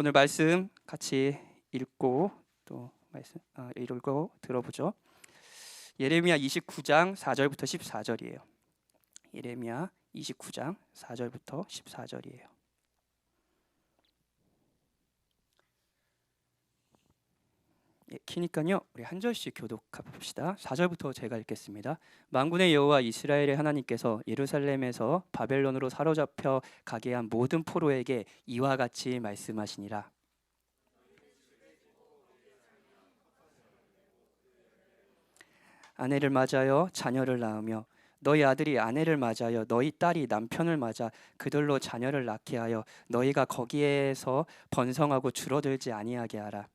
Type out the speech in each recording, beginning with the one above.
오늘 말씀 같이 읽고 또 말씀 읽고 들어보죠. 예레미야 29장 4절부터 14절이에요. 예레미야 29장 4절부터 14절이에요. 키니까요. 우리 한 절씩 교독해 봅시다. 4절부터 제가 읽겠습니다. 만군의 여호와 이스라엘의 하나님께서 예루살렘에서 바벨론으로 사로잡혀 가게 한 모든 포로에게 이와 같이 말씀하시니라. 아내를 맞아요 자녀를 낳으며 너희 아들이 아내를 맞아요 너희 딸이 남편을 맞아 그들로 자녀를 낳게 하여 너희가 거기에서 번성하고 줄어들지 아니하게 하라.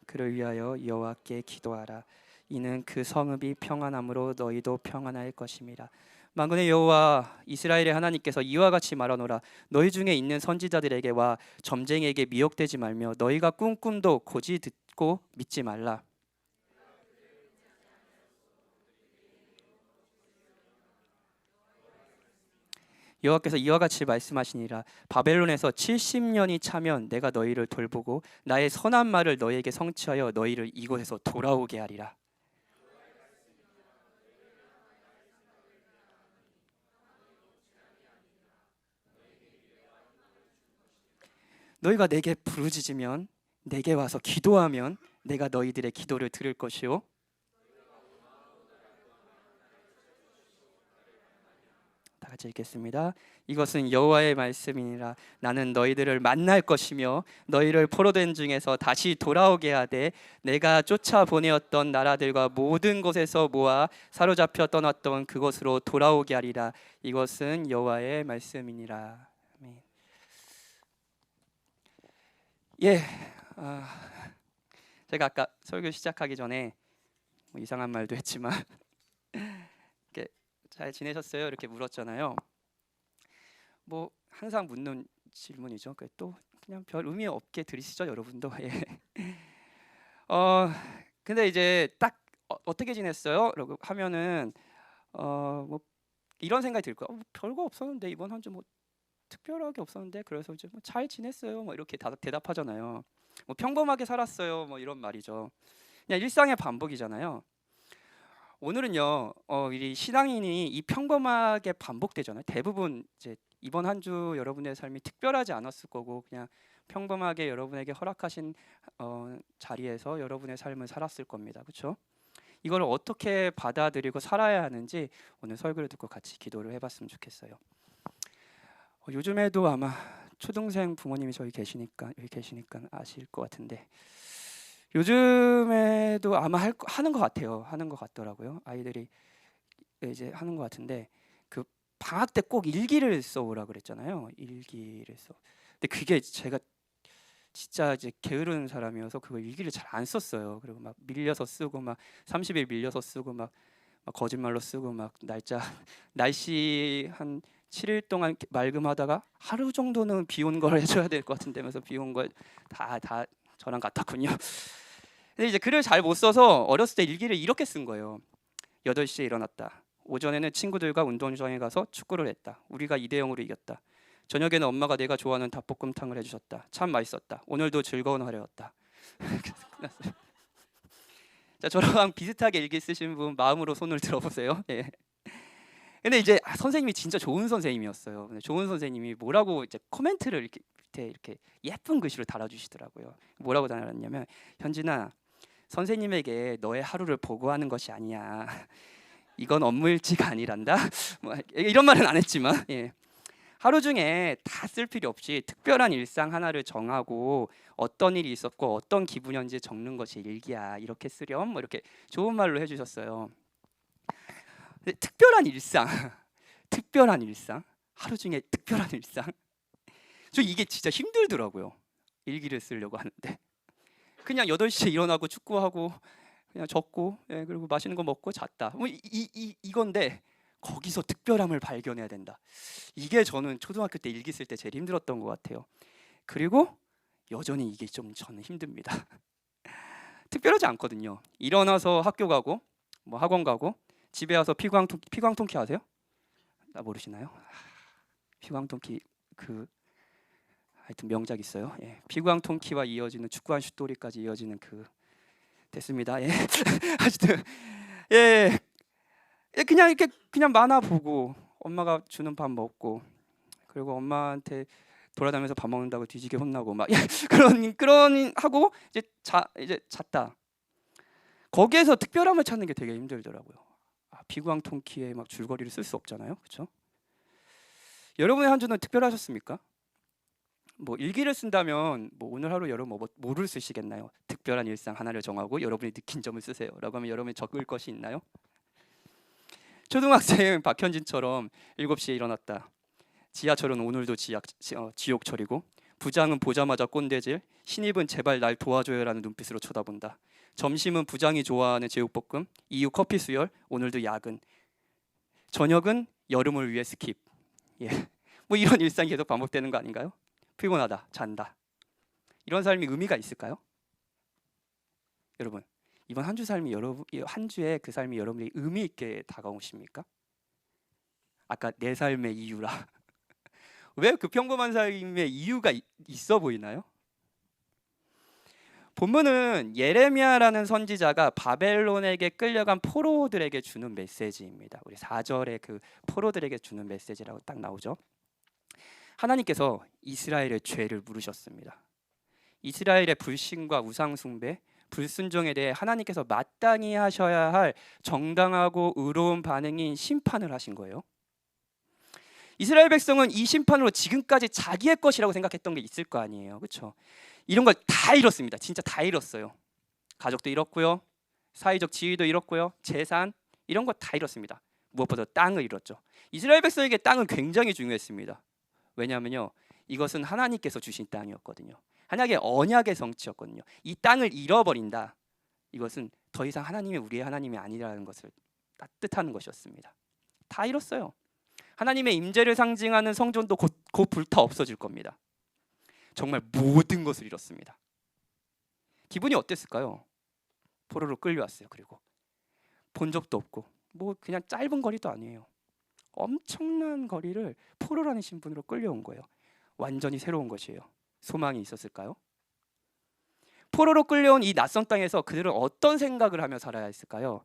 그를 위하여 여호와께 기도하라. 이는 그 성읍이 평안함으로 너희도 평안할 것임이라. 만군의 여호와 이스라엘의 하나님께서 이와 같이 말하노라. 너희 중에 있는 선지자들에게와 점쟁이에게 미혹되지 말며 너희가 꿈도 고지 듣고 믿지 말라. 여호와께서 이와 같이 말씀하시니라. 바벨론에서 70년이 차면 내가 너희를 돌보고 나의 선한 말을 너희에게 성취하여 너희를 이곳에서 돌아오게 하리라. 너희가 내게 부르짖으면 내게 와서 기도하면 내가 너희들의 기도를 들을 것이요. 다 같이 읽겠습니다. 이것은 여호와의 말씀이니라. 나는 너희들을 만날 것이며 너희를 포로된 중에서 다시 돌아오게 하되 내가 쫓아 보내었던 나라들과 모든 곳에서 모아 사로잡혀 떠났던 그곳으로 돌아오게 하리라. 이것은 여호와의 말씀이니라. 아멘. 제가 아까 설교 시작하기 전에 뭐 이상한 말도 했지만 이렇게 잘 지내셨어요? 이렇게 물었잖아요. 뭐 항상 묻는 질문이죠. 또 그냥 별 의미 없게 들으시죠, 여러분도. 예. 근데 이제 딱 어떻게 지냈어요? 라고 하면은 뭐 이런 생각이 들 거예요. 별거 없었는데 이번 한 주 뭐 특별하게 없었는데 그래서 이제 뭐 잘 지냈어요. 뭐 이렇게 대답하잖아요. 뭐 평범하게 살았어요. 뭐 이런 말이죠. 그냥 일상의 반복이잖아요. 오늘은요, 이 신앙인이 이 평범하게 반복되잖아요. 대부분 이제 이번 한 주 여러분의 삶이 특별하지 않았을 거고 그냥 평범하게 여러분에게 허락하신 자리에서 여러분의 삶을 살았을 겁니다. 그렇죠? 이걸 어떻게 받아들이고 살아야 하는지 오늘 설교를 듣고 같이 기도를 해봤으면 좋겠어요. 요즘에도 아마 초등생 부모님이 여기 계시니까 아실 것 같은데 요즘에도 아마 하는 것 같아요. 하는 것 같더라고요. 아이들이 이제 하는 것 같은데 그 방학 때 꼭 일기를 써오라 그랬잖아요. 일기를 써. 근데 그게 제가 진짜 이제 게으른 사람이어서 그걸 일기를 잘 안 썼어요. 그리고 막 밀려서 쓰고 막 30일 밀려서 쓰고 막 거짓말로 쓰고 막 날씨 한 7일 동안 맑음하다가 하루 정도는 비 온 걸 해줘야 될 것 같은데면서 비 온 걸 다 저랑 같았군요. 근데 이제 글을 잘 못 써서 어렸을 때 일기를 이렇게 쓴 거예요. 8시에 일어났다. 오전에는 친구들과 운동장에 가서 축구를 했다. 우리가 2대0으로 이겼다. 저녁에는 엄마가 내가 좋아하는 닭볶음탕을 해주셨다. 참 맛있었다. 오늘도 즐거운 하루였다. 자, 저랑 비슷하게 일기 쓰신 분 마음으로 손을 들어보세요. 예. 근데 이제 선생님이 진짜 좋은 선생님이었어요. 근데 좋은 선생님이 뭐라고 이제 코멘트를 이렇게 밑에 이렇게 예쁜 글씨로 달아주시더라고요. 뭐라고 달았냐면 현진아, 선생님에게 너의 하루를 보고하는 것이 아니야. 이건 업무 일지가 아니란다. 뭐 이런 말은 안 했지만 예. 하루 중에 다 쓸 필요 없이 특별한 일상 하나를 정하고 어떤 일이 있었고 어떤 기분이었는지 적는 것이 일기야. 이렇게 쓰렴. 뭐 이렇게 좋은 말로 해주셨어요. 근데 특별한 일상, 특별한 일상, 하루 중에 특별한 일상. 저 이게 진짜 힘들더라고요. 일기를 쓰려고 하는데 그냥 8시에 일어나고 축구하고 그냥 적고 예, 그리고 맛있는 거 먹고 잤다. 뭐 이건데 거기서 특별함을 발견해야 된다. 이게 저는 초등학교 때 일기 쓸 때 제일 힘들었던 것 같아요. 그리고 여전히 이게 좀 저는 힘듭니다. 특별하지 않거든요. 일어나서 학교 가고 뭐 학원 가고 집에 와서 피광통키 아세요? 나 모르시나요? 피광통키 그 하여튼 명작 있어요. 예. 피광통키와 이어지는 축구한 슛돌이까지 이어지는 그 됐습니다. 예. 하여튼 예. 예, 그냥 이렇게 그냥 만화 보고 엄마가 주는 밥 먹고 그리고 엄마한테 돌아다니면서 밥 먹는다고 뒤지게 혼나고 막 예, 그런 하고 이제 잤다. 거기에서 특별함을 찾는 게 되게 힘들더라고요. 피광통키에 막 줄거리를 쓸 수 없잖아요, 그렇죠? 여러분의 한 주는 특별하셨습니까? 뭐 일기를 쓴다면 뭐 오늘 하루 여러분 뭐를 쓰시겠나요? 특별한 일상 하나를 정하고 여러분이 느낀 점을 쓰세요라고 하면 여러분이 적을 것이 있나요? 초등학생 박현진처럼 7시에 일어났다. 지하철은 오늘도 지옥철이고 부장은 보자마자 꼰대질, 신입은 제발 날 도와줘요라는 눈빛으로 쳐다본다. 점심은 부장이 좋아하는 제육볶음, 이후 커피 수혈, 오늘도 야근. 저녁은 여름을 위해 스킵. 예, 뭐 이런 일상이 계속 반복되는 거 아닌가요? 피곤하다, 잔다. 이런 삶이 의미가 있을까요? 여러분, 이번 한 주 삶이 한 주에 그 삶이 여러분이 의미 있게 다가오십니까? 아까 내 삶의 이유라. 왜 그 평범한 삶의 이유가 있어 보이나요? 본문은 예레미야라는 선지자가 바벨론에게 끌려간 포로들에게 주는 메시지입니다. 우리 4절에 그 포로들에게 주는 메시지라고 딱 나오죠. 하나님께서 이스라엘의 죄를 물으셨습니다. 이스라엘의 불신과 우상 숭배, 불순종에 대해 하나님께서 마땅히 하셔야 할 정당하고 의로운 반응인 심판을 하신 거예요. 이스라엘 백성은 이 심판으로 지금까지 자기의 것이라고 생각했던 게 있을 거 아니에요, 그렇죠? 이런 걸 다 잃었습니다. 진짜 다 잃었어요. 가족도 잃었고요, 사회적 지위도 잃었고요, 재산 이런 거 다 잃었습니다. 무엇보다 땅을 잃었죠. 이스라엘 백성에게 땅은 굉장히 중요했습니다. 왜냐하면요, 이것은 하나님께서 주신 땅이었거든요. 하나님의 언약의 성취였거든요. 이 땅을 잃어버린다. 이것은 더 이상 하나님이 우리의 하나님이 아니라는 것을 뜻하는 것이었습니다. 다 잃었어요. 하나님의 임재를 상징하는 성전도 곧 불타 없어질 겁니다. 정말 모든 것을 잃었습니다. 기분이 어땠을까요? 포로로 끌려왔어요. 그리고 본 적도 없고 뭐 그냥 짧은 거리도 아니에요. 엄청난 거리를 포로라는 신분으로 끌려온 거예요. 완전히 새로운 것이에요. 소망이 있었을까요? 포로로 끌려온 이 낯선 땅에서 그들은 어떤 생각을 하며 살아야 했을까요?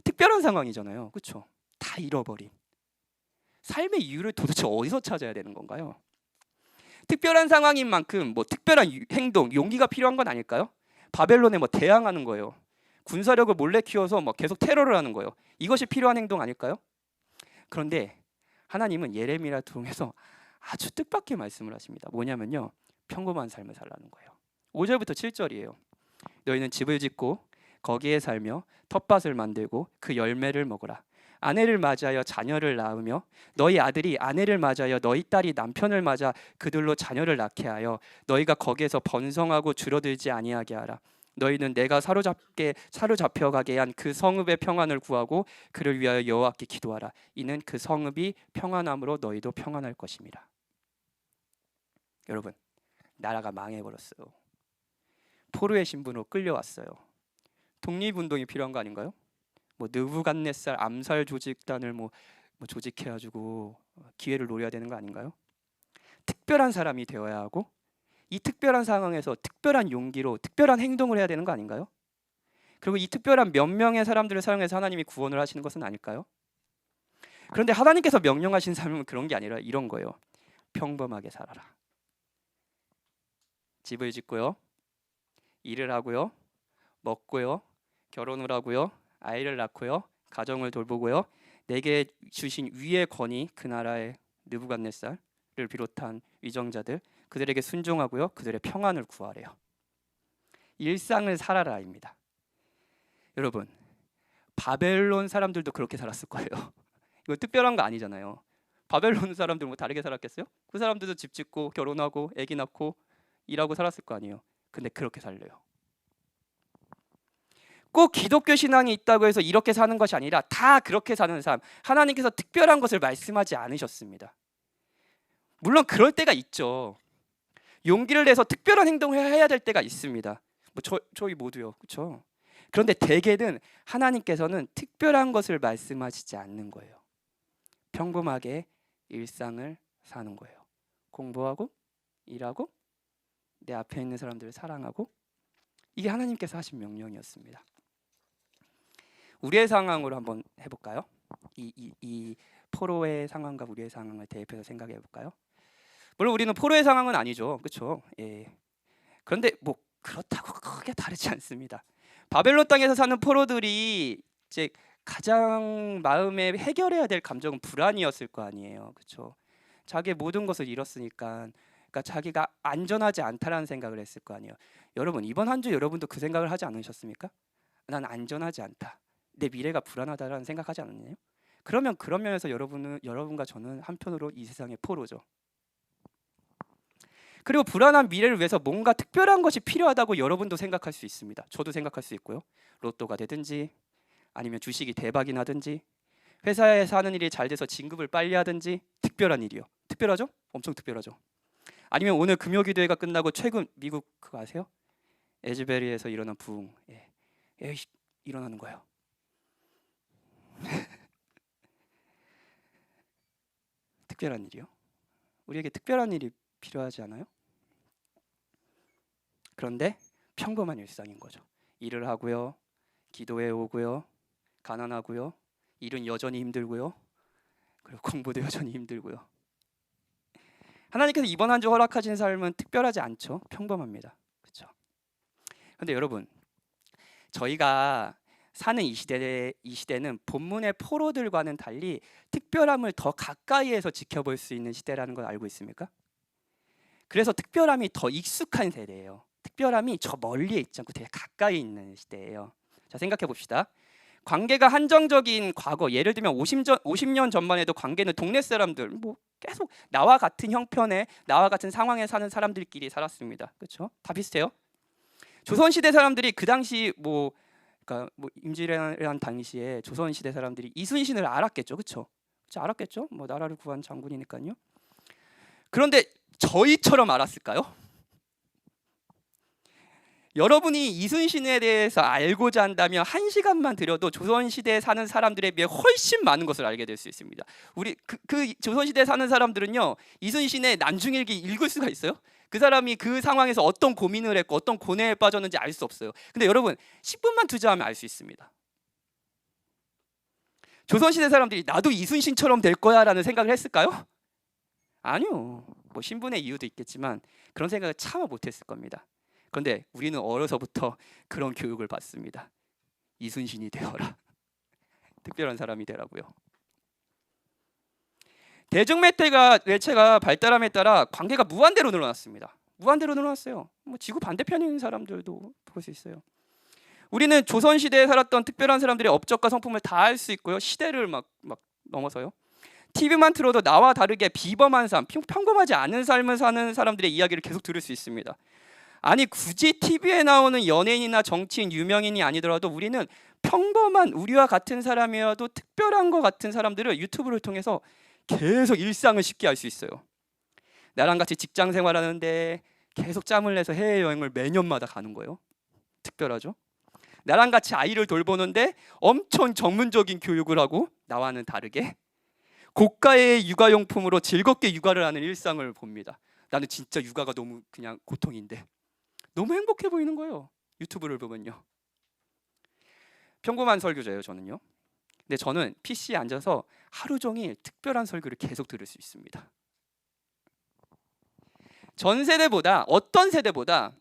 특별한 상황이잖아요, 그렇죠? 다 잃어버린 삶의 이유를 도대체 어디서 찾아야 되는 건가요? 특별한 상황인 만큼 뭐 특별한 행동, 용기가 필요한 건 아닐까요? 바벨론에 뭐 대항하는 거예요. 군사력을 몰래 키워서 뭐 계속 테러를 하는 거예요. 이것이 필요한 행동 아닐까요? 그런데 하나님은 예레미야를 통해서 아주 뜻밖의 말씀을 하십니다. 뭐냐면요, 평범한 삶을 살라는 거예요. 5절부터 7절이에요. 너희는 집을 짓고 거기에 살며 텃밭을 만들고 그 열매를 먹으라. 아내를 맞이하여 자녀를 낳으며 너희 아들이 아내를 맞이하여 너희 딸이 남편을 맞아 그들로 자녀를 낳게 하여 너희가 거기에서 번성하고 줄어들지 아니하게 하라. 너희는 내가 사로잡혀가게 한 그 성읍의 평안을 구하고 그를 위하여 여호와께 기도하라. 이는 그 성읍이 평안함으로 너희도 평안할 것입니다. 여러분, 나라가 망해버렸어요. 포로의 신분으로 끌려왔어요. 독립운동이 필요한 거 아닌가요? 뭐 느부갓네살 암살 조직단을 뭐 조직해가지고 기회를 노려야 되는 거 아닌가요? 특별한 사람이 되어야 하고 이 특별한 상황에서 특별한 용기로 특별한 행동을 해야 되는 거 아닌가요? 그리고 이 특별한 몇 명의 사람들을 사용해서 하나님이 구원을 하시는 것은 아닐까요? 그런데 하나님께서 명령하신 삶은 그런 게 아니라 이런 거예요. 평범하게 살아라. 집을 짓고요, 일을 하고요, 먹고요, 결혼을 하고요, 아이를 낳고요, 가정을 돌보고요, 내게 주신 위의 권위, 그 나라의 느부갓네살을 비롯한 위정자들, 그들에게 순종하고요, 그들의 평안을 구하래요. 일상을 살아라입니다. 여러분, 바벨론 사람들도 그렇게 살았을 거예요. 이거 특별한 거 아니잖아요. 바벨론 사람들 뭐 다르게 살았겠어요? 그 사람들도 집 짓고 결혼하고 아기 낳고 일하고 살았을 거 아니에요. 근데 그렇게 살려요. 꼭 기독교 신앙이 있다고 해서 이렇게 사는 것이 아니라 다 그렇게 사는 삶, 하나님께서 특별한 것을 말씀하지 않으셨습니다. 물론 그럴 때가 있죠. 용기를 내서 특별한 행동을 해야 될 때가 있습니다. 뭐 저희 모두요, 그렇죠? 그런데 대개는 하나님께서는 특별한 것을 말씀하시지 않는 거예요. 평범하게 일상을 사는 거예요. 공부하고 일하고 내 앞에 있는 사람들을 사랑하고, 이게 하나님께서 하신 명령이었습니다. 우리의 상황으로 한번 해볼까요? 이 포로의 상황과 우리의 상황을 대입해서 생각해 볼까요? 물론 우리는 포로의 상황은 아니죠, 그렇죠? 예. 그런데 뭐 그렇다고 크게 다르지 않습니다. 바벨론 땅에서 사는 포로들이 이제 가장 마음에 해결해야 될 감정은 불안이었을 거 아니에요, 그렇죠? 자기의 모든 것을 잃었으니까, 그러니까 자기가 안전하지 않다라는 생각을 했을 거 아니에요. 여러분, 이번 한 주 여러분도 그 생각을 하지 않으셨습니까? 난 안전하지 않다, 내 미래가 불안하다라는 생각하지 않았나요? 그러면 그런 면에서 여러분과 저는 한편으로 이 세상의 포로죠. 그리고 불안한 미래를 위해서 뭔가 특별한 것이 필요하다고 여러분도 생각할 수 있습니다. 저도 생각할 수 있고요. 로또가 되든지, 아니면 주식이 대박이 나든지, 회사에서 하는 일이 잘 돼서 진급을 빨리 하든지, 특별한 일이요. 특별하죠? 엄청 특별하죠. 아니면 오늘 금요기도회가 끝나고 최근 미국 그거 아세요? 에즈베리에서 일어난 부흥, 일어나는 거예요. 특별한 일이요? 우리에게 특별한 일이 필요하지 않아요? 그런데 평범한 일상인 거죠. 일을 하고요, 기도해 오고요, 가난하고요, 일은 여전히 힘들고요, 그리고 공부도 여전히 힘들고요. 하나님께서 이번 한 주 허락하신 삶은 특별하지 않죠. 평범합니다. 그렇죠? 근데 여러분, 저희가 사는 이 시대는 본문의 포로들과는 달리 특별함을 더 가까이에서 지켜볼 수 있는 시대라는 걸 알고 있습니까? 그래서 특별함이 더 익숙한 세대예요. 특별함이 저 멀리에 있지 않고 되게 가까이 있는 시대예요. 자, 생각해 봅시다. 관계가 한정적인 과거, 예를 들면 50년 전만 해도 관계는 동네 사람들, 뭐 계속 나와 같은 형편에, 나와 같은 상황에 사는 사람들끼리 살았습니다. 그렇죠? 다 비슷해요. 조선시대 사람들이 그 당시 그러니까 임진왜란 당시에 조선시대 사람들이 이순신을 알았겠죠, 그렇죠? 알았겠죠? 뭐 나라를 구한 장군이니까요. 그런데 저희처럼 알았을까요? 여러분이 이순신에 대해서 알고자 한다면 1시간만 들여도 조선시대에 사는 사람들에 비해 훨씬 많은 것을 알게 될 수 있습니다. 우리 그 조선시대에 사는 사람들은요, 이순신의 난중일기 읽을 수가 있어요? 그 사람이 그 상황에서 어떤 고민을 했고 어떤 고뇌에 빠졌는지 알 수 없어요. 근데 여러분, 10분만 투자하면 알 수 있습니다. 조선시대 사람들이 나도 이순신처럼 될 거야 라는 생각을 했을까요? 아니요. 뭐 신분의 이유도 있겠지만 그런 생각을 차마 못했을 겁니다. 그런데 우리는 어려서부터 그런 교육을 받습니다. 이순신이 되어라. 특별한 사람이 되라고요. 대중매체가 발달함에 따라 관계가 무한대로 늘어났습니다. 무한대로 늘어났어요. 뭐 지구 반대편인 사람들도 볼 수 있어요. 우리는 조선시대에 살았던 특별한 사람들의 업적과 성품을 다 알 수 있고요. 시대를 막 넘어서요. TV만 틀어도 나와 다르게 비범한 삶, 평범하지 않은 삶을 사는 사람들의 이야기를 계속 들을 수 있습니다. 아니, 굳이 TV에 나오는 연예인이나 정치인, 유명인이 아니더라도 우리는 평범한 우리와 같은 사람이라도 특별한 것 같은 사람들을 유튜브를 통해서 계속 일상을 쉽게 알 수 있어요. 나랑 같이 직장 생활하는데 계속 짬을 내서 해외여행을 매년마다 가는 거예요. 특별하죠? 나랑 같이 아이를 돌보는데 엄청 전문적인 교육을 하고 나와는 다르게 고가의 육아용품으로 즐겁게 육아를 하는 일상을 봅니다. 나는 진짜 육아가 너무 그냥 고통인데 너무 행복해 보이는 거예요. 유튜브를 보면요. 평범한 설교자예요, 저는요. 근데 저는 PC에 앉아서 하루 종일 특별한 설교를 계속 들을 수 있습니다. 전 세대보다, 어떤 세대보다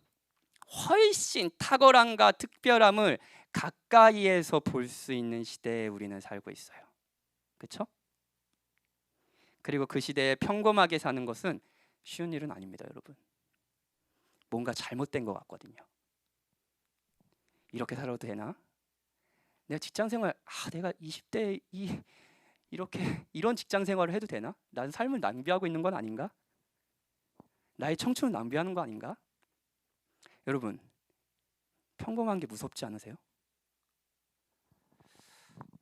훨씬 탁월함과 특별함을 가까이에서 볼 수 있는 시대에 우리는 살고 있어요. 그렇죠? 그리고 그 시대에 평범하게 사는 것은 쉬운 일은 아닙니다, 여러분. 뭔가 잘못된 것 같거든요. 이렇게 살아도 되나? 내가 직장생활, 내가 20대 이런 직장생활을 해도 되나? 난 삶을 낭비하고 있는 건 아닌가? 나의 청춘을 낭비하는 거 아닌가? 여러분, 평범한 게 무섭지 않으세요?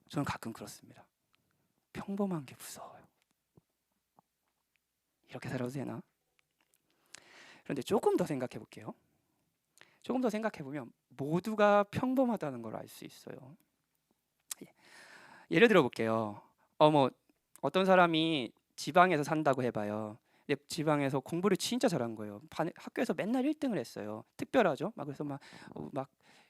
저는 가끔 그렇습니다. 평범한 게 무서워요. 이렇게 살아도 되나? 그런데 조금 더 생각해 볼게요. 조금 더 생각해 보면 모두가 평범하다는 걸 알 수 있어요. 예를 들어 볼게요. 어떤 사람이 지방에서 산다고 해봐요. 근데 지방에서 공부를 진짜 잘한 거예요. 학교에서 맨날 1등을 했어요. 특별하죠. 막 그래서 막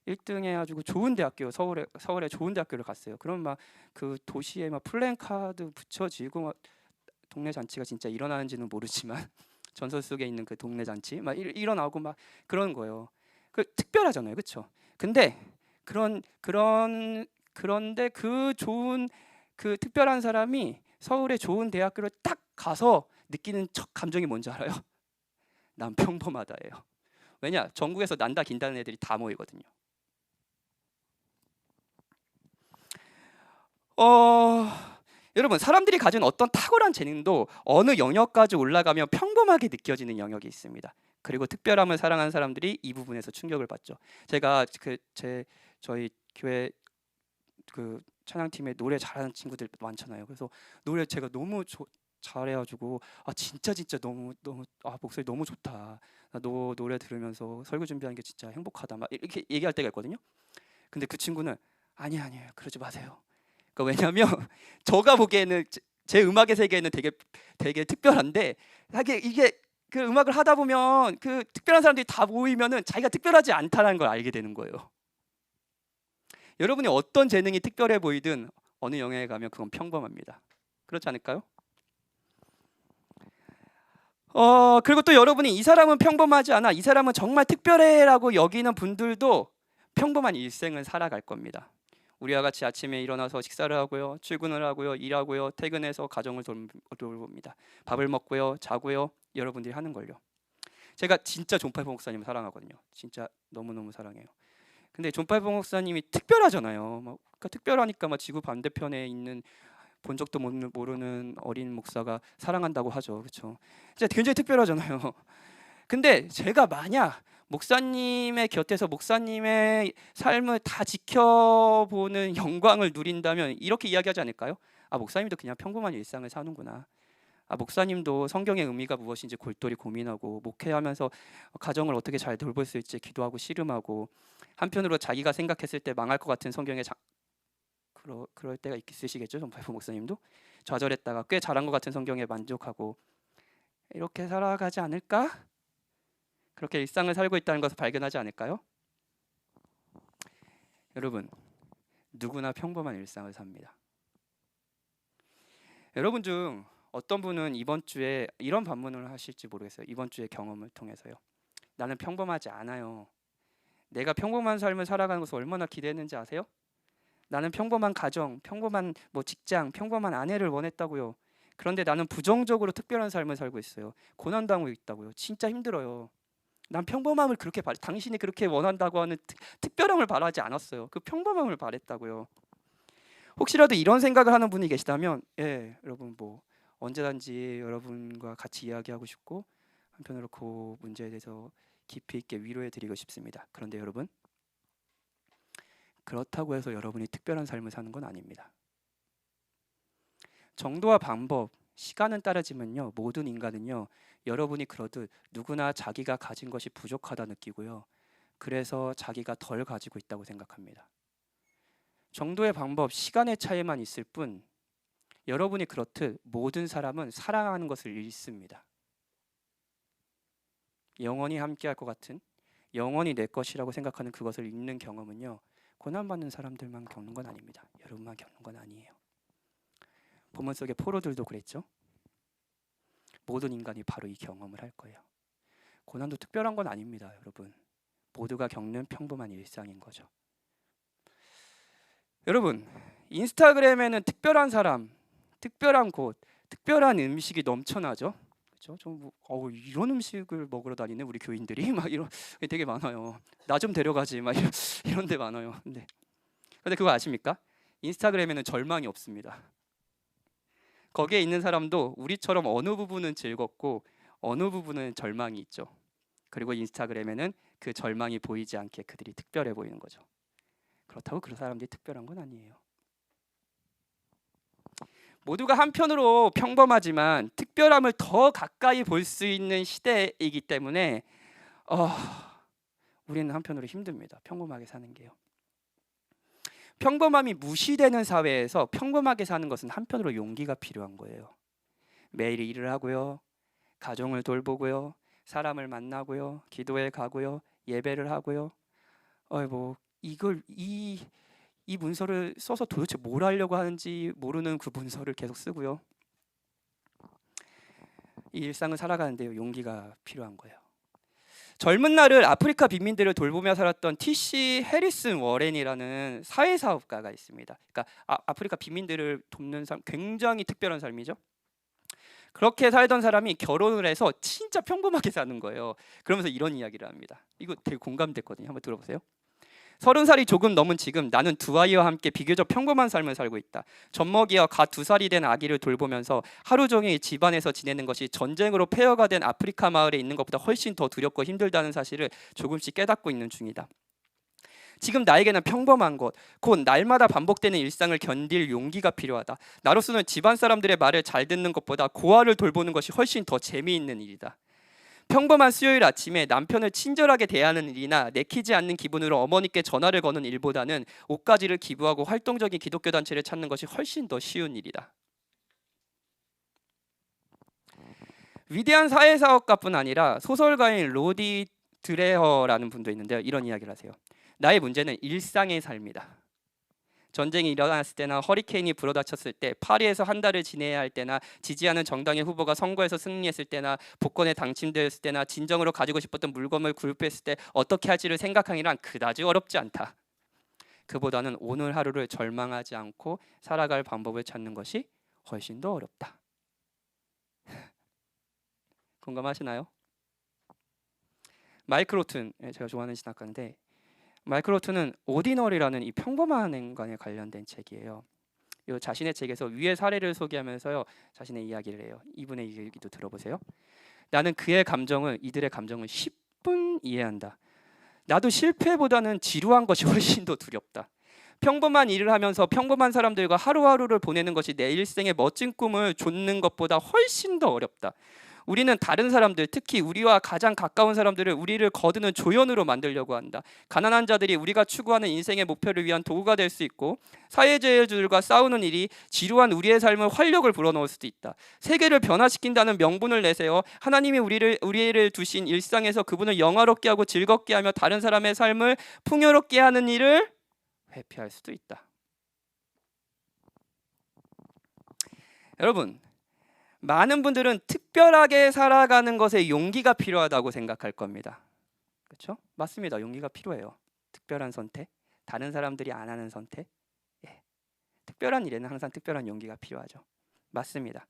1등 해가지고 좋은 대학교 서울에 좋은 대학교를 갔어요. 그럼 막 그 도시에 막 플랜카드 붙여지고 막 동네 잔치가 진짜 일어나는지는 모르지만 전설 속에 있는 그 동네 잔치 막 일어나고 막 그런 거예요. 그 특별하잖아요, 그렇죠? 근데 그런데 그 좋은 그 특별한 사람이 서울의 좋은 대학교를 딱 가서 느끼는 첫 감정이 뭔지 알아요? 난 평범하다예요. 왜냐? 전국에서 난다 긴다는 애들이 다 모이거든요. 여러분, 사람들이 가진 어떤 탁월한 재능도 어느 영역까지 올라가면 평범하게 느껴지는 영역이 있습니다. 그리고 특별함을 사랑하는 사람들이 이 부분에서 충격을 받죠. 제가 저희 교회 그 찬양팀에 노래 잘하는 친구들 많잖아요. 그래서 노래 제가 너무 잘해가지고 진짜 너무 목소리 너무 좋다. 너 노래 들으면서 설교 준비하는 게 진짜 행복하다. 막 이렇게 얘기할 때가 있거든요. 근데 그 친구는 아니에요, 그러지 마세요. 그러니까 왜냐하면 제가 보기에는 제 음악의 세계에는 되게 특별한데 이게 그 음악을 하다 보면 그 특별한 사람들이 다 모이면은 자기가 특별하지 않다는 걸 알게 되는 거예요. 여러분이 어떤 재능이 특별해 보이든 어느 영역에 가면 그건 평범합니다. 그렇지 않을까요? 그리고 또 여러분이 이 사람은 평범하지 않아, 이 사람은 정말 특별해라고 여기는 분들도 평범한 일생을 살아갈 겁니다. 우리와 같이 아침에 일어나서 식사를 하고요, 출근을 하고요, 일하고요, 퇴근해서 가정을 돌봅니다. 밥을 먹고요, 자고요, 여러분들이 하는 걸요. 제가 진짜 존팔보 목사님 사랑하거든요. 진짜 너무너무 사랑해요. 근데 존팔보 목사님이 특별하잖아요. 그러니까 특별하니까 지구 반대편에 있는 본 적도 모르는 어린 목사가 사랑한다고 하죠. 그렇죠? 진짜 굉장히 특별하잖아요. 근데 제가 만약 목사님의 곁에서 목사님의 삶을 다 지켜보는 영광을 누린다면 이렇게 이야기하지 않을까요? 목사님도 그냥 평범한 일상을 사는구나. 목사님도 성경의 의미가 무엇인지 골똘히 고민하고 목회하면서 가정을 어떻게 잘 돌볼 수 있지 기도하고 씨름하고, 한편으로 자기가 생각했을 때 망할 것 같은 성경의 그럴 때가 있으시겠죠. 정팔보 목사님도 좌절했다가 꽤 잘한 것 같은 성경에 만족하고 이렇게 살아가지 않을까? 그렇게 일상을 살고 있다는 것을 발견하지 않을까요? 여러분, 누구나 평범한 일상을 삽니다. 여러분 중 어떤 분은 이번 주에 이런 반문을 하실지 모르겠어요. 이번 주의 경험을 통해서요. 나는 평범하지 않아요. 내가 평범한 삶을 살아가는 것을 얼마나 기대했는지 아세요? 나는 평범한 가정, 평범한 직장, 평범한 아내를 원했다고요. 그런데 나는 부정적으로 특별한 삶을 살고 있어요. 고난당하고 있다고요. 진짜 힘들어요. 난 평범함을 그렇게 당신이 그렇게 원한다고 하는 특별함을 바라지 않았어요. 그 평범함을 바랬다고요. 혹시라도 이런 생각을 하는 분이 계시다면, 여러분 언제든지 여러분과 같이 이야기하고 싶고, 한편으로 그 문제에 대해서 깊이 있게 위로해드리고 싶습니다. 그런데 여러분, 그렇다고 해서 여러분이 특별한 삶을 사는 건 아닙니다. 정도와 방법, 시간은 따르지만요, 모든 인간은요, 여러분이 그러듯 누구나 자기가 가진 것이 부족하다 느끼고요, 그래서 자기가 덜 가지고 있다고 생각합니다. 정도의 방법, 시간의 차이만 있을 뿐 여러분이 그렇듯 모든 사람은 사랑하는 것을 잃습니다. 영원히 함께할 것 같은, 영원히 내 것이라고 생각하는 그것을 잃는 경험은요, 고난받는 사람들만 겪는 건 아닙니다. 여러분만 겪는 건 아니에요. 본문 속의 포로들도 그랬죠. 모든 인간이 바로 이 경험을 할 거예요. 고난도 특별한 건 아닙니다, 여러분. 모두가 겪는 평범한 일상인 거죠. 여러분, 인스타그램에는 특별한 사람, 특별한 곳, 특별한 음식이 넘쳐나죠. 그렇죠? 이런 음식을 먹으러 다니네 우리 교인들이 막 이런 게 되게 많아요. 나 좀 데려가지 막 이런 데 많아요. 근데 그거 아십니까? 인스타그램에는 절망이 없습니다. 거기에 있는 사람도 우리처럼 어느 부분은 즐겁고 어느 부분은 절망이 있죠. 그리고 인스타그램에는 그 절망이 보이지 않게 그들이 특별해 보이는 거죠. 그렇다고 그 사람들이 특별한 건 아니에요. 모두가 한편으로 평범하지만 특별함을 더 가까이 볼 수 있는 시대이기 때문에 우리는 한편으로 힘듭니다. 평범하게 사는 게요. 평범함이 무시되는 사회에서 평범하게 사는 것은 한편으로 용기가 필요한 거예요. 매일 일을 하고요, 가정을 돌보고요, 사람을 만나고요, 기도에 가고요, 예배를 하고요. 뭐 이걸 이 문서를 써서 도대체 뭘 하려고 하는지 모르는 그 문서를 계속 쓰고요. 이 일상을 살아가는데요, 용기가 필요한 거예요. 젊은 날을 아프리카 빈민들을 돌보며 살았던 T.C. 해리슨 워렌이라는 사회사업가가 있습니다. 그러니까 아프리카 빈민들을 돕는 삶, 굉장히 특별한 삶이죠. 그렇게 살던 사람이 결혼을 해서 진짜 평범하게 사는 거예요. 그러면서 이런 이야기를 합니다. 이거 되게 공감됐거든요. 한번 들어보세요. 30살이 조금 넘은 지금 나는 두 아이와 함께 비교적 평범한 삶을 살고 있다. 젖먹이와 갓 2살이 된 아기를 돌보면서 하루 종일 집안에서 지내는 것이 전쟁으로 폐허가 된 아프리카 마을에 있는 것보다 훨씬 더 두렵고 힘들다는 사실을 조금씩 깨닫고 있는 중이다. 지금 나에게는 평범한 것, 곧 날마다 반복되는 일상을 견딜 용기가 필요하다. 나로서는 집안 사람들의 말을 잘 듣는 것보다 고아를 돌보는 것이 훨씬 더 재미있는 일이다. 평범한 수요일 아침에 남편을 친절하게 대하는 일이나 내키지 않는 기분으로 어머니께 전화를 거는 일보다는 옷가지를 기부하고 활동적인 기독교 단체를 찾는 것이 훨씬 더 쉬운 일이다. 위대한 사회사업가뿐 아니라 소설가인 로디 드레허라는 분도 있는데요. 이런 이야기를 하세요. 나의 문제는 일상의 삶이다. 전쟁이 일어났을 때나 허리케인이 불어닥쳤을 때, 파리에서 한 달을 지내야 할 때나, 지지하는 정당의 후보가 선거에서 승리했을 때나, 복권에 당첨되었을 때나, 진정으로 가지고 싶었던 물건을 구입했을 때 어떻게 할지를 생각하기란 그다지 어렵지 않다. 그보다는 오늘 하루를 절망하지 않고 살아갈 방법을 찾는 것이 훨씬 더 어렵다. 공감하시나요? 마이클 로튼, 제가 좋아하는 신학가인데, 마이클 로튼은 오디너리라는 이 평범한 인간에 관련된 책이에요. 이 자신의 책에서 위의 사례를 소개하면서요, 자신의 이야기를 해요. 이분의 이야기도 들어보세요. 나는 이들의 감정을 10분 이해한다. 나도 실패보다는 지루한 것이 훨씬 더 두렵다. 평범한 일을 하면서 평범한 사람들과 하루하루를 보내는 것이 내 일생의 멋진 꿈을 좇는 것보다 훨씬 더 어렵다. 우리는 다른 사람들, 특히 우리와 가장 가까운 사람들을 우리를 거두는 조연으로 만들려고 한다. 가난한 자들이 우리가 추구하는 인생의 목표를 위한 도구가 될 수 있고, 사회주의자들과 싸우는 일이 지루한 우리의 삶을 활력을 불어넣을 수도 있다. 세계를 변화시킨다는 명분을 내세워 하나님이 우리를 두신 일상에서 그분을 영화롭게 하고 즐겁게 하며 다른 사람의 삶을 풍요롭게 하는 일을 회피할 수도 있다. 여러분, 많은 분들은 특별하게 살아가는 것에 용기가 필요하다고 생각할 겁니다. 그렇죠? 맞습니다. 용기가 필요해요. 특별한 선택, 다른 사람들이 안 하는 선택. 특별한 일에는 항상 특별한 용기가 필요하죠. 맞습니다.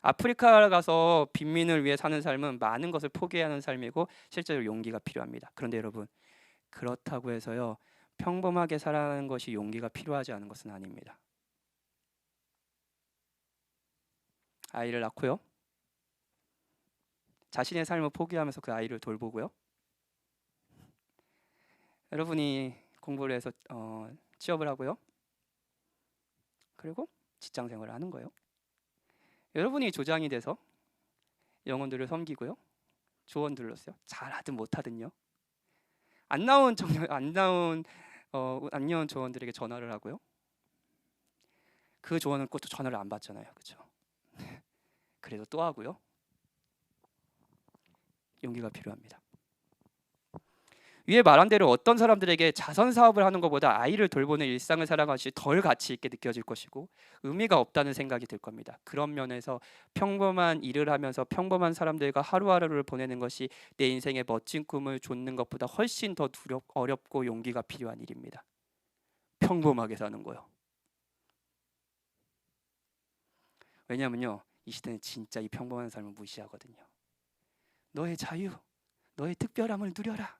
아프리카에 가서 빈민을 위해 사는 삶은 많은 것을 포기해야 하는 삶이고 실제로 용기가 필요합니다. 그런데 여러분, 그렇다고 해서요, 평범하게 살아가는 것이 용기가 필요하지 않은 것은 아닙니다. 아이를 낳고요, 자신의 삶을 포기하면서 그 아이를 돌보고요, 여러분이 공부를 해서 취업을 하고요, 그리고 직장 생활을 하는 거예요. 여러분이 조장이 돼서 영혼들을 섬기고요, 조언들로서요, 잘하든 못하든요, 안 나온 조언들에게 전화를 하고요, 그 조언은 꼭 전화를 안 받잖아요, 그렇죠? 그래도 또 하고요. 용기가 필요합니다. 위에 말한 대로 어떤 사람들에게 자선 사업을 하는 것보다 아이를 돌보는 일상을 살아가는 것이 덜 가치 있게 느껴질 것이고 의미가 없다는 생각이 들 겁니다. 그런 면에서 평범한 일을 하면서 평범한 사람들과 하루하루를 보내는 것이 내 인생의 멋진 꿈을 좇는 것보다 훨씬 더 어렵고 용기가 필요한 일입니다. 평범하게 사는 거요. 왜냐면요, 이 시대는 진짜 이 평범한 삶을 무시하거든요. 너의 자유, 너의 특별함을 누려라.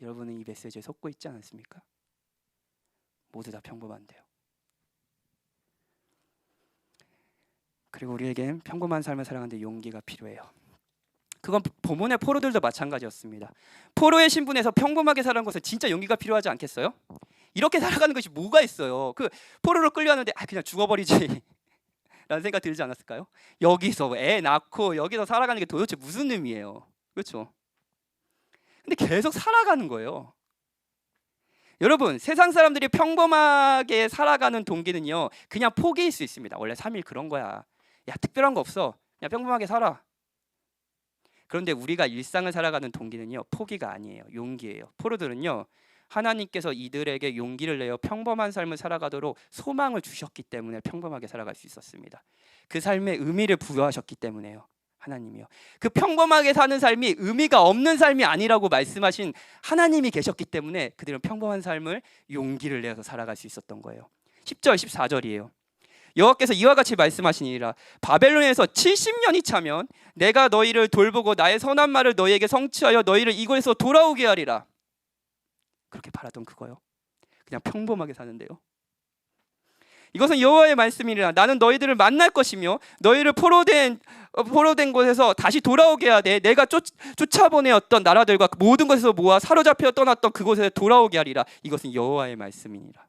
여러분은 이 메시지에 속고 있지 않습니까? 모두 다 평범한데요. 그리고 우리에겐 평범한 삶을 살아가는데 용기가 필요해요. 그건 본문의 포로들도 마찬가지였습니다. 포로의 신분에서 평범하게 살아가는 것은 진짜 용기가 필요하지 않겠어요? 이렇게 살아가는 것이 뭐가 있어요? 그 포로로 끌려왔는데 그냥 죽어버리지 라는 생각 들지 않았을까요? 여기서 애 낳고 여기서 살아가는 게 도대체 무슨 의미예요? 그렇죠? 근데 계속 살아가는 거예요. 여러분, 세상 사람들이 평범하게 살아가는 동기는요, 그냥 포기일 수 있습니다. 원래 3일 그런 거야. 야, 특별한 거 없어. 그냥 평범하게 살아. 그런데 우리가 일상을 살아가는 동기는요, 포기가 아니에요. 용기예요. 포로들은요, 하나님께서 이들에게 용기를 내어 평범한 삶을 살아가도록 소망을 주셨기 때문에 평범하게 살아갈 수 있었습니다. 그 삶에 의미를 부여하셨기 때문에요. 하나님이요. 그 평범하게 사는 삶이 의미가 없는 삶이 아니라고 말씀하신 하나님이 계셨기 때문에 그들은 평범한 삶을 용기를 내어서 살아갈 수 있었던 거예요. 10절 14절이에요. 여호와께서 이와 같이 말씀하시니라. 바벨론에서 70년이 차면 내가 너희를 돌보고 나의 선한 말을 너희에게 성취하여 너희를 이곳에서 돌아오게 하리라. 그렇게 바라던 그거요. 그냥 평범하게 사는데요. 이것은 여호와의 말씀이라. 나는 너희들을 만날 것이며 너희를 포로된 곳에서 다시 돌아오게 해야 돼. 내가 쫓아보내었던 나라들과 모든 것에서 모아 사로잡혀 떠났던 그곳에 돌아오게 하리라. 이것은 여호와의 말씀이니라.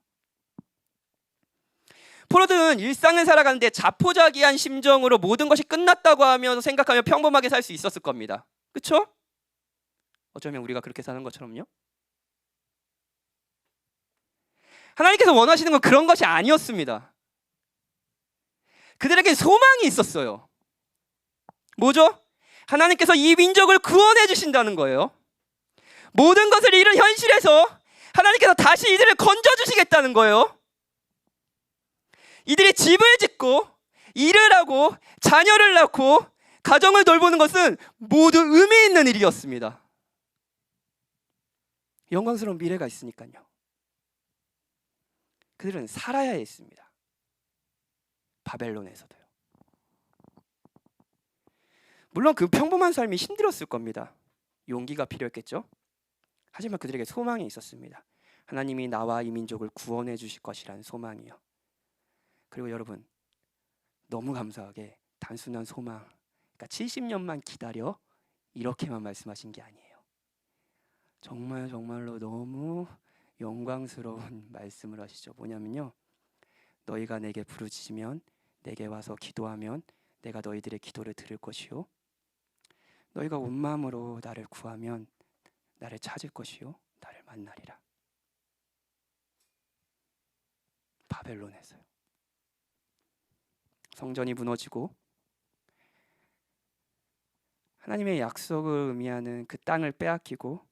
포로들은 일상을 살아가는데 자포자기한 심정으로 모든 것이 끝났다고 하면서 생각하며 평범하게 살 수 있었을 겁니다. 그렇죠? 어쩌면 우리가 그렇게 사는 것처럼요. 하나님께서 원하시는 건 그런 것이 아니었습니다. 그들에게 소망이 있었어요. 뭐죠? 하나님께서 이 민족을 구원해 주신다는 거예요. 모든 것을 잃은 현실에서 하나님께서 다시 이들을 건져 주시겠다는 거예요. 이들이 집을 짓고 일을 하고 자녀를 낳고 가정을 돌보는 것은 모두 의미 있는 일이었습니다. 영광스러운 미래가 있으니까요. 그들은 살아야 했습니다. 바벨론에서도요. 물론 그 평범한 삶이 힘들었을 겁니다. 용기가 필요했겠죠. 하지만 그들에게 소망이 있었습니다. 하나님이 나와 이 민족을 구원해 주실 것이라는 소망이요. 그리고 여러분, 너무 감사하게 단순한 소망, 그러니까 70년만 기다려 이렇게만 말씀하신 게 아니에요. 정말로 너무 영광스러운 말씀을 하시죠. 뭐냐면요, 너희가 내게 부르짖으면 내게 와서 기도하면 내가 너희들의 기도를 들을 것이요, 너희가 온 마음으로 나를 구하면 나를 찾을 것이요 나를 만나리라. 바벨론에서요. 성전이 무너지고 하나님의 약속을 의미하는 그 땅을 빼앗기고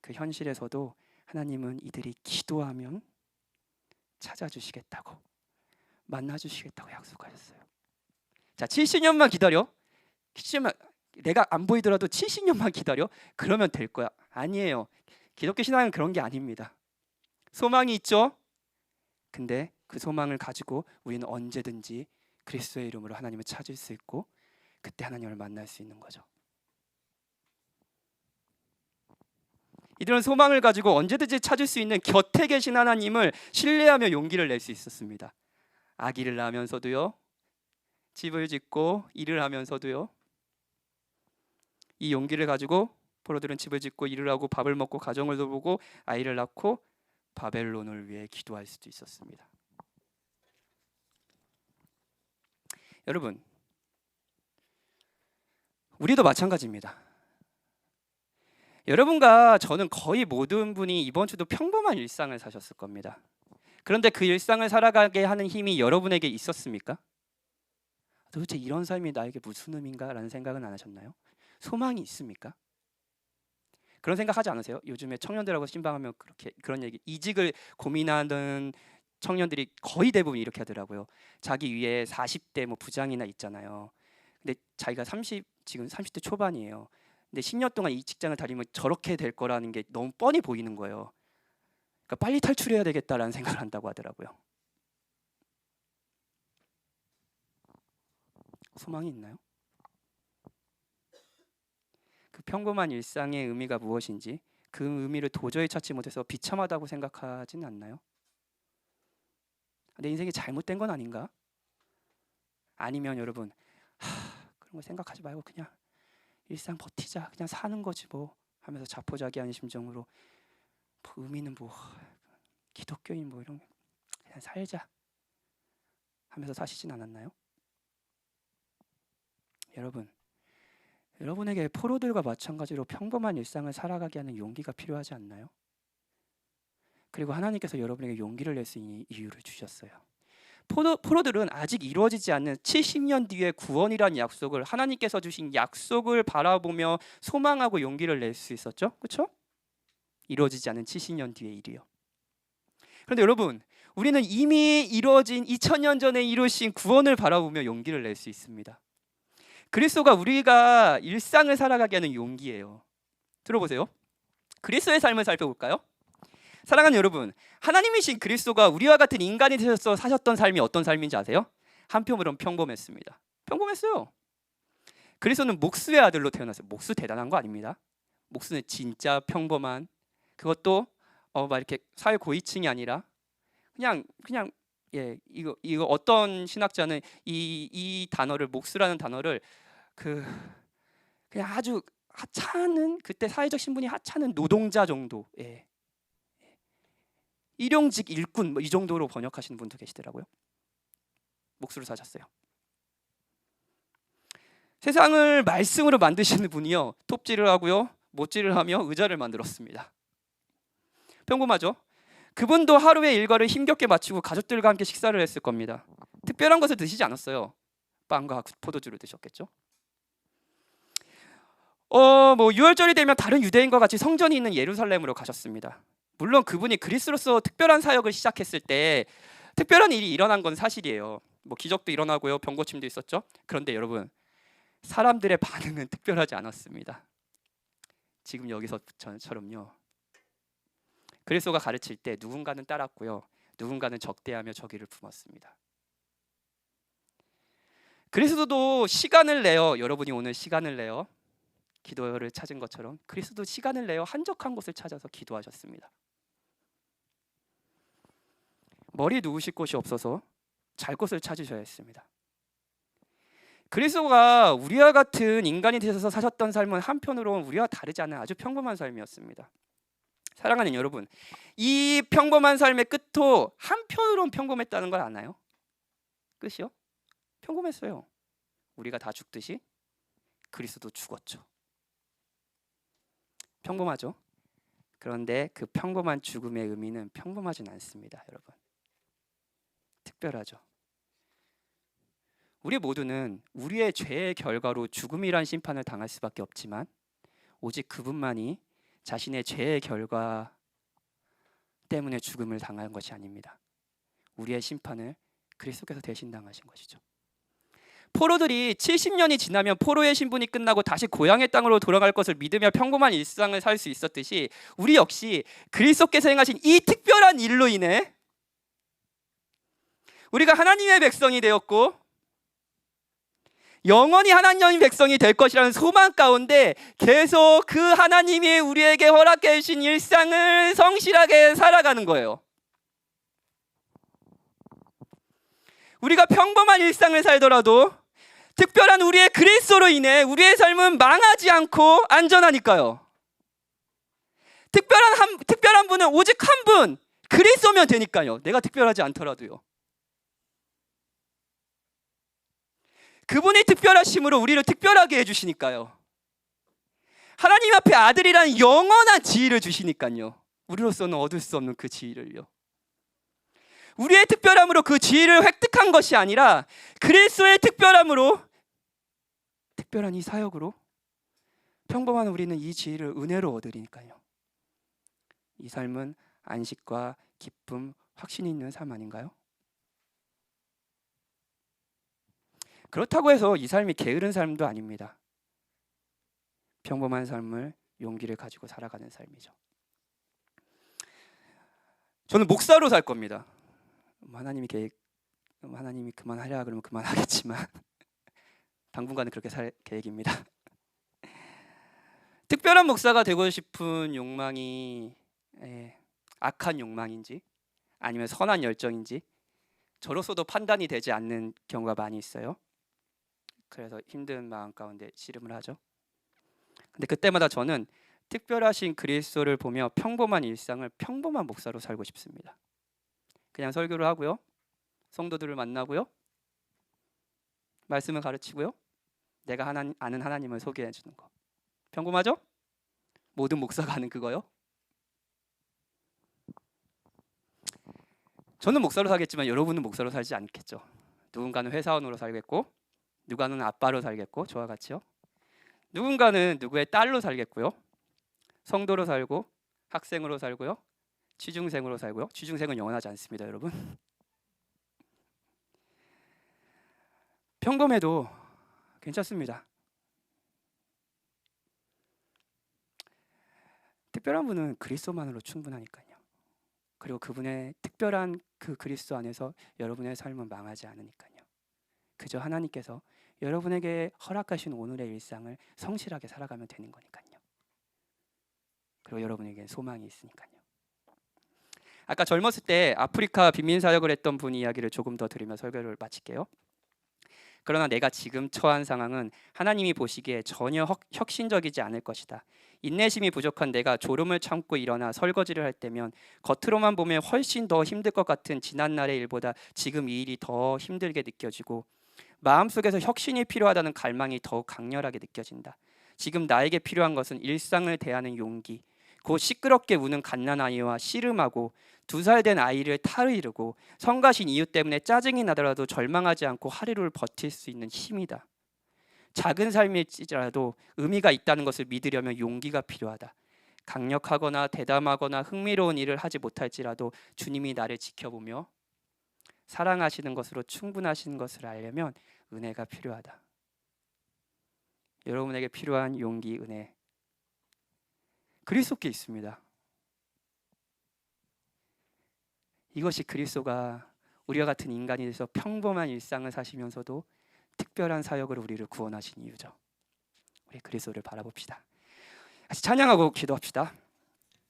그 현실에서도 하나님은 이들이 기도하면 찾아주시겠다고, 만나주시겠다고 약속하셨어요. 자, 70년만 기다려. 70년만, 내가 안 보이더라도 70년만 기다려. 그러면 될 거야. 아니에요. 기독교 신앙은 그런 게 아닙니다. 소망이 있죠. 근데 그 소망을 가지고 우리는 언제든지 그리스도의 이름으로 하나님을 찾을 수 있고 그때 하나님을 만날 수 있는 거죠. 이들은 소망을 가지고 언제든지 찾을 수 있는 곁에 계신 하나님을 신뢰하며 용기를 낼 수 있었습니다. 아기를 낳으면서도요, 집을 짓고 일을 하면서도요, 이 용기를 가지고 포로들은 집을 짓고 일을 하고 밥을 먹고 가정을 돌보고 아이를 낳고 바벨론을 위해 기도할 수도 있었습니다. 여러분, 우리도 마찬가지입니다. 여러분과 저는 거의 모든 분이 이번 주도 평범한 일상을 사셨을 겁니다. 그런데 그 일상을 살아가게 하는 힘이 여러분에게 있었습니까? 도대체 이런 삶이 나에게 무슨 의미인가? 라는 생각은 안 하셨나요? 소망이 있습니까? 그런 생각 하지 않으세요? 요즘에 청년들하고 신방하면 그런 얘기, 이직을 고민하는 청년들이 거의 대부분 이렇게 하더라고요. 자기 위에 40대 뭐 부장이나 있잖아요. 근데 자기가 지금 30대 초반이에요. 근데 10년 동안 이 직장을 다니면 저렇게 될 거라는 게 너무 뻔히 보이는 거예요. 그러니까 빨리 탈출해야 되겠다라는 생각을 한다고 하더라고요. 소망이 있나요? 그 평범한 일상의 의미가 무엇인지 그 의미를 도저히 찾지 못해서 비참하다고 생각하지는 않나요? 내 인생이 잘못된 건 아닌가? 아니면 여러분, 그런 거 생각하지 말고 그냥 일상 버티자, 그냥 사는 거지 뭐 하면서 자포자기한 심정으로 뭐 의미는 뭐 기독교인 뭐 이런 그냥 살자 하면서 사시진 않았나요? 여러분, 여러분에게 포로들과 마찬가지로 평범한 일상을 살아가게 하는 용기가 필요하지 않나요? 그리고 하나님께서 여러분에게 용기를 낼 수 있는 이유를 주셨어요. 포로들은 아직 이루어지지 않는 70년 뒤의 구원이라는 약속을, 하나님께서 주신 약속을 바라보며 소망하고 용기를 낼 수 있었죠. 그렇죠? 이루어지지 않은 70년 뒤의 일이요. 그런데 여러분, 우리는 이미 이루어진 2000년 전에 이루신 구원을 바라보며 용기를 낼 수 있습니다. 그리스도가 우리가 일상을 살아가게 하는 용기예요. 들어보세요. 그리스도의 삶을 살펴볼까요? 사랑하는 여러분, 하나님이신 그리스도가 우리와 같은 인간이 되셔서 사셨던 삶이 어떤 삶인지 아세요? 한편으로는 평범했습니다. 평범했어요. 그리스도는 목수의 아들로 태어났어요. 목수 대단한 거 아닙니다. 목수는 진짜 평범한, 그것도 막 이렇게 사회 고위층이 아니라 그냥 이거 어떤 신학자는 이 단어를, 목수라는 단어를 그냥 아주 하찮은, 그때 사회적 신분이 하찮은 노동자 정도, 일용직 일꾼 뭐 이 정도로 번역하시는 분도 계시더라고요. 목수를 사셨어요. 세상을 말씀으로 만드시는 분이요, 톱질을 하고요, 못질을 하며 의자를 만들었습니다. 평범하죠? 그분도 하루의 일과를 힘겹게 마치고 가족들과 함께 식사를 했을 겁니다. 특별한 것을 드시지 않았어요. 빵과 포도주를 드셨겠죠. 뭐 유월절이 되면 다른 유대인과 같이 성전이 있는 예루살렘으로 가셨습니다. 물론 그분이 그리스도로서 특별한 사역을 시작했을 때 특별한 일이 일어난 건 사실이에요. 뭐 기적도 일어나고요, 병고침도 있었죠. 그런데 여러분, 사람들의 반응은 특별하지 않았습니다. 지금 여기서처럼요. 그리스도가 가르칠 때 누군가는 따랐고요, 누군가는 적대하며 저기를 품었습니다. 그리스도도 시간을 내어, 여러분이 오늘 시간을 내어 기도를 찾은 것처럼 그리스도 시간을 내어 한적한 곳을 찾아서 기도하셨습니다. 머리 누우실 곳이 없어서 잘 곳을 찾으셔야 했습니다. 그리스도가 우리와 같은 인간이 되셔서 사셨던 삶은 한편으로는 우리와 다르지 않은 아주 평범한 삶이었습니다. 사랑하는 여러분, 이 평범한 삶의 끝도 한편으로는 평범했다는 걸 아나요? 끝이요? 평범했어요. 우리가 다 죽듯이 그리스도 죽었죠. 평범하죠? 그런데 그 평범한 죽음의 의미는 평범하진 않습니다, 여러분. 특별하죠. 우리 모두는 우리의 죄의 결과로 죽음이란 심판을 당할 수밖에 없지만 오직 그분만이 자신의 죄의 결과 때문에 죽음을 당한 것이 아닙니다. 우리의 심판을 그리스도께서 대신 당하신 것이죠. 포로들이 70년이 지나면 포로의 신분이 끝나고 다시 고향의 땅으로 돌아갈 것을 믿으며 평범한 일상을 살 수 있었듯이 우리 역시 그리스도께서 행하신 이 특별한 일로 인해 우리가 하나님의 백성이 되었고 영원히 하나님의 백성이 될 것이라는 소망 가운데 계속 그 하나님이 우리에게 허락해 주신 일상을 성실하게 살아가는 거예요. 우리가 평범한 일상을 살더라도 특별한 우리의 그리스도로 인해 우리의 삶은 망하지 않고 안전하니까요. 특별한 분은 오직 한 분, 그리스도면 되니까요. 내가 특별하지 않더라도요. 그분이 특별하심으로 우리를 특별하게 해주시니까요. 하나님 앞에 아들이라는 영원한 지위를 주시니까요. 우리로서는 얻을 수 없는 그 지위를요. 우리의 특별함으로 그 지위를 획득한 것이 아니라 그리스도의 특별함으로, 특별한 이 사역으로 평범한 우리는 이 지위를 은혜로 얻으니까요. 이 삶은 안식과 기쁨, 확신이 있는 삶 아닌가요? 그렇다고 해서 이 삶이 게으른 삶도 아닙니다. 평범한 삶을 용기를 가지고 살아가는 삶이죠. 저는 목사로 살 겁니다. 하나님이 그만하려 그러면 그만하겠지만 당분간은 그렇게 살 계획입니다. 특별한 목사가 되고 싶은 욕망이 악한 욕망인지 아니면 선한 열정인지 저로서도 판단이 되지 않는 경우가 많이 있어요. 그래서 힘든 마음 가운데 씨름을 하죠. 근데 그때마다 저는 특별하신 그리스도를 보며 평범한 일상을 평범한 목사로 살고 싶습니다. 그냥 설교를 하고요, 성도들을 만나고요, 말씀을 가르치고요, 내가 아는 하나님을 소개해 주는 거. 평범하죠? 모든 목사가 하는 그거요. 저는 목사로 살겠지만 여러분은 목사로 살지 않겠죠. 누군가는 회사원으로 살겠고, 누군가는 아빠로 살겠고, 저와 같이요. 누군가는 누구의 딸로 살겠고요. 성도로 살고, 학생으로 살고요. 취중생으로 살고요. 취중생은 영원하지 않습니다, 여러분. 평범해도 괜찮습니다. 특별한 분은 그리스도만으로 충분하니까요. 그리고 그분의 특별한 그 그리스도 안에서 여러분의 삶은 망하지 않으니까요. 그저 하나님께서 여러분에게 허락하신 오늘의 일상을 성실하게 살아가면 되는 거니까요. 그리고 여러분에게 소망이 있으니까요. 아까 젊었을 때 아프리카 빈민 사역을 했던 분 이야기를 조금 더 드리며 설교를 마칠게요. 그러나 내가 지금 처한 상황은 하나님이 보시기에 전혀 혁신적이지 않을 것이다. 인내심이 부족한 내가 졸음을 참고 일어나 설거지를 할 때면 겉으로만 보면 훨씬 더 힘들 것 같은 지난날의 일보다 지금 이 일이 더 힘들게 느껴지고 마음속에서 혁신이 필요하다는 갈망이 더욱 강렬하게 느껴진다. 지금 나에게 필요한 것은 일상을 대하는 용기, 곧 시끄럽게 우는 갓난아이와 씨름하고 2살 된 아이를 타이르고 성가신 이유 때문에 짜증이 나더라도 절망하지 않고 하루를 버틸 수 있는 힘이다. 작은 삶일지라도 의미가 있다는 것을 믿으려면 용기가 필요하다. 강력하거나 대담하거나 흥미로운 일을 하지 못할지라도 주님이 나를 지켜보며 사랑하시는 것으로 충분하신 것을 알려면 은혜가 필요하다. 여러분에게 필요한 용기, 은혜, 그리스도께 있습니다. 이것이 그리스도가 우리와 같은 인간이 돼서 평범한 일상을 사시면서도 특별한 사역으로 우리를 구원하신 이유죠. 우리 그리스도를 바라봅시다. 같이 찬양하고 기도합시다.